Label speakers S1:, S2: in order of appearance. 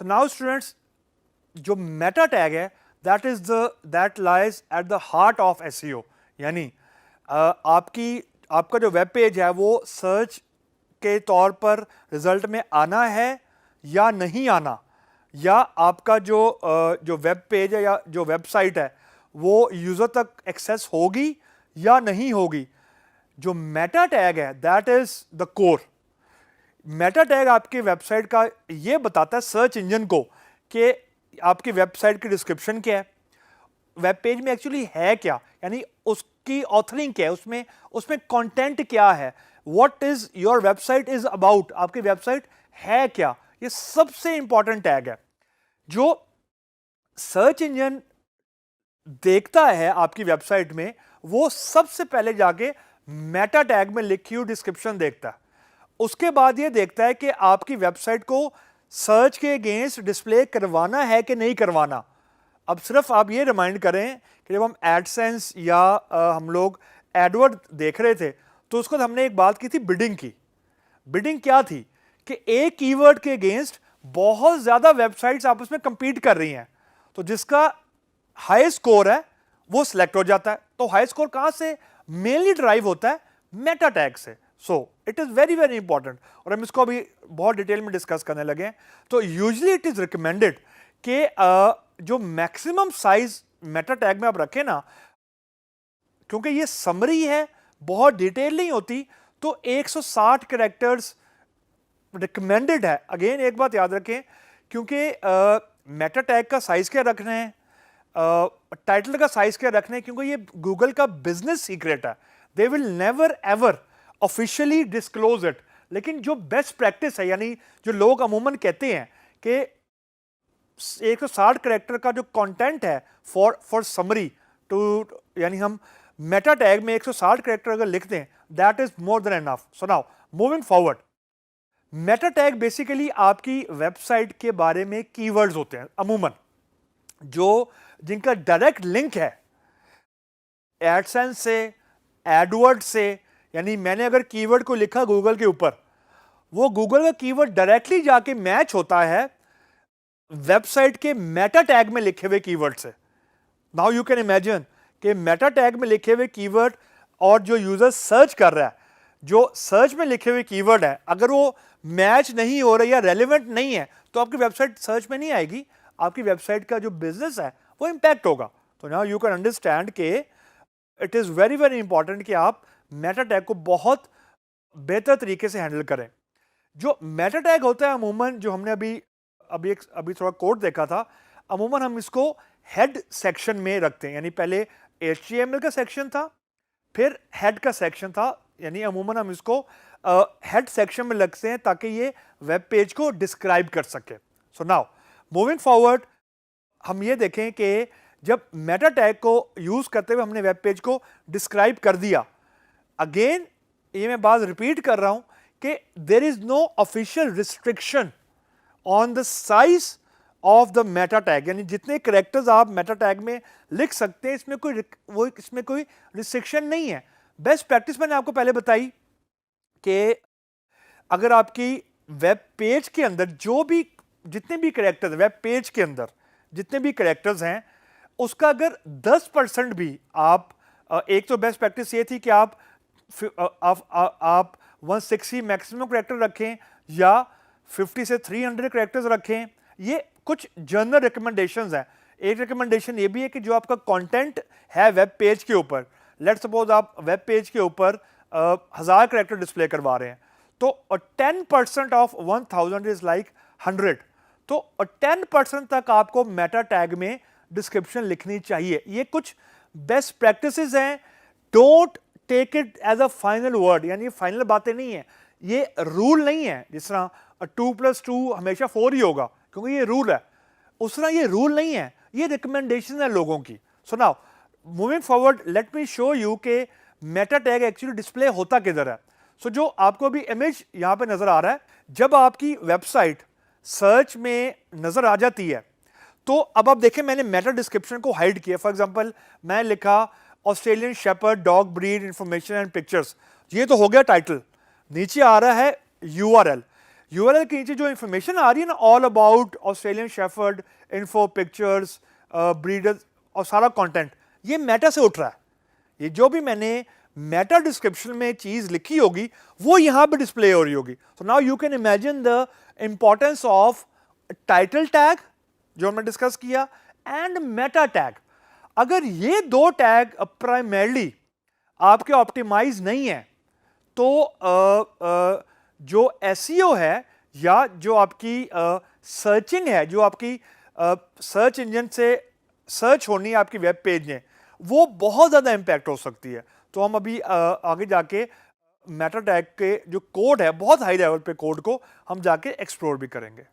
S1: Now students, जो Meta tag है that lies at the heart of SEO, यानी आपका जो वेब पेज है वो सर्च के तौर पर रिजल्ट में आना है या नहीं आना, या आपका जो वेब पेज है या जो वेबसाइट है वो यूज़र तक एक्सेस होगी या नहीं होगी। जो मेटा टैग है that is the core. Meta tag आपकी वेबसाइट का ये बताता है सर्च इंजन को कि आपकी वेबसाइट की डिस्क्रिप्शन क्या है, वेब पेज में एक्चुअली है क्या, यानी उसकी ऑथरिंग क्या है, उसमें कंटेंट क्या है, what is your website is about, आपकी वेबसाइट है क्या। ये सबसे इंपॉर्टेंट टैग है। जो सर्च इंजन देखता है आपकी वेबसाइट में, वो सबसे पहले जाके मेटा टैग में लिखी हुई डिस्क्रिप्शन देखता है। उसके बाद ये देखता है कि आपकी वेबसाइट को सर्च के अगेंस्ट डिस्प्ले करवाना है कि नहीं करवाना। अब सिर्फ आप ये रिमाइंड करें कि जब हम एडसेंस या हम लोग एडवर्ड देख रहे थे तो उसको हमने एक बात की थी, बिडिंग की। बिडिंग क्या थी कि एक कीवर्ड के अगेंस्ट बहुत ज्यादा वेबसाइट्स आपस में कंपीट कर रही हैं, तो जिसका हाई स्कोर है वो सिलेक्ट हो जाता है। तो हाई स्कोर कहां से मेनली ड्राइव होता है? मेटा टैग से। So it is very very important, और हम इसको अभी बहुत डिटेल में डिस्कस करने लगे हैं। तो यूजली इट इज रिकमेंडेड कि जो मैक्सिमम साइज मेटा टैग में आप रखें ना, क्योंकि ये समरी है, बहुत डिटेल नहीं होती, तो 160 कैरेक्टर्स रिकमेंडेड है। अगेन एक बात याद रखें, क्योंकि मेटा टैग का साइज क्या रखना है, टाइटल का साइज क्या रखना है, क्योंकि ये गूगल का बिजनेस सीक्रेट है। They will never ever officially disclose it. लेकिन जो बेस्ट प्रैक्टिस है, यानी जो लोग अमूमन कहते हैं कि 160 कैरेक्टर का जो कंटेंट है फॉर समरी टू, यानी हम मेटा टैग में 160 कैरेक्टर अगर लिखते हैं, that is more than enough. So now moving forward, Meta tag basically आपकी वेबसाइट के बारे में कीवर्ड्स होते हैं अमूमन, जो जिनका डायरेक्ट लिंक है एडसेंस से, एडवर्ड से। यानी मैंने अगर कीवर्ड को लिखा गूगल के ऊपर, वो गूगल का कीवर्ड डायरेक्टली जाके मैच होता है वेबसाइट के मेटा टैग में लिखे हुए कीवर्ड से। नाउ यू कैन इमेजिन कि मेटा टैग में लिखे हुए कीवर्ड और जो यूजर सर्च कर रहा है, जो सर्च में लिखे हुए कीवर्ड है, अगर वो मैच नहीं हो रहा या रेलेवेंट नहीं है, तो आपकी वेबसाइट सर्च में नहीं आएगी, आपकी वेबसाइट का जो बिजनेस है वो इंपैक्ट होगा। तो नाउ यू कैन अंडरस्टैंड कि it is very very important कि आप मेटा टैग को बहुत बेहतर तरीके से हैंडल करें। जो मेटा टैग होता है अमूमन, जो हमने अभी थोड़ा कोड देखा था, अमूमन हम इसको हेड सेक्शन में रखते हैं। यानी पहले HTML का सेक्शन था, फिर हेड का सेक्शन था, यानी अमूमन हम इसको हेड सेक्शन में रखते हैं ताकि ये वेब पेज को डिस्क्राइब कर सके। सो नाउ मूविंग फॉरवर्ड, हम ये देखें कि जब मेटा टैग को यूज करते हुए हमने वेब पेज को डिस्क्राइब कर दिया, अगेन ये मैं बात रिपीट कर रहा हूं कि there is no official restriction on the size of the meta tag, यानी जितने कैरेक्टर्स आप मेटा टैग में लिख सकते हैं, इसमें कोई रिस्ट्रिक्शन नहीं है। बेस्ट प्रैक्टिस मैंने आपको पहले बताई कि अगर आपकी वेब पेज के अंदर जितने भी कैरेक्टर्स, वेब पेज के अंदर जितने भी कैरेक्टर्स हैं, उसका अगर 10% भी आप, एक तो बेस्ट प्रैक्टिस ये थी कि आप 160 मैक्सिमम कैरेक्टर रखें या 50 से 300 कैरेक्टर्स रखें। ये कुछ जनरल रिकमेंडेशंस हैं। एक रिकमेंडेशन ये भी है कि जो आपका कंटेंट है वेब पेज के ऊपर, लेट्स सपोज आप वेब पेज के ऊपर 1000 कैरेक्टर डिस्प्ले करवा रहे हैं, तो 10% ऑफ 1000 इज लाइक 100। तो 10% तक आपको मेटा टैग में डिस्क्रिप्शन लिखनी चाहिए। ये कुछ बेस्ट प्रैक्टिसेस हैं। Don't take it as a final word, यानी फाइनल बातें नहीं है, ये रूल नहीं है। जिस तरह 2+2 हमेशा 4 ही होगा क्योंकि ये रूल है, उस तरह ये रूल नहीं है, ये रिकमेंडेशन है लोगों की। So now moving forward, let me show you के मेटा टैग एक्चुअली डिस्प्ले होता किधर है। सो जो आपको अभी इमेज यहां पे नजर आ रहा है, जब आपकी वेबसाइट सर्च में नजर आ जाती है, तो अब आप देखें मैंने मेटा डिस्क्रिप्शन को हाइड किया। फॉर एग्जांपल मैं लिखा Australian shepherd dog breed information and pictures, ये तो हो गया टाइटल। नीचे आ रहा है URL। यूआरएल के नीचे जो इंफॉर्मेशन आ रही है ना, all about Australian shepherd, info, pictures, breeders और सारा कंटेंट, ये मेटा से उठ रहा है। ये जो भी मैंने मेटा डिस्क्रिप्शन में चीज लिखी होगी वो यहां पे डिस्प्ले हो रही होगी। So now you can imagine the importance of title tag जो हमने डिस्कस किया एंड मेटा टैग। अगर ये दो टैग प्राइमरली आपके ऑप्टिमाइज नहीं है तो जो एसईओ है या जो आपकी सर्चिंग है, जो आपकी सर्च इंजन से सर्च होनी है आपकी वेब पेज में, वो बहुत ज़्यादा इम्पैक्ट हो सकती है। तो हम अभी आगे जाके मेटा टैग के जो कोड है, बहुत हाई लेवल पे कोड को हम जाके एक्सप्लोर भी करेंगे।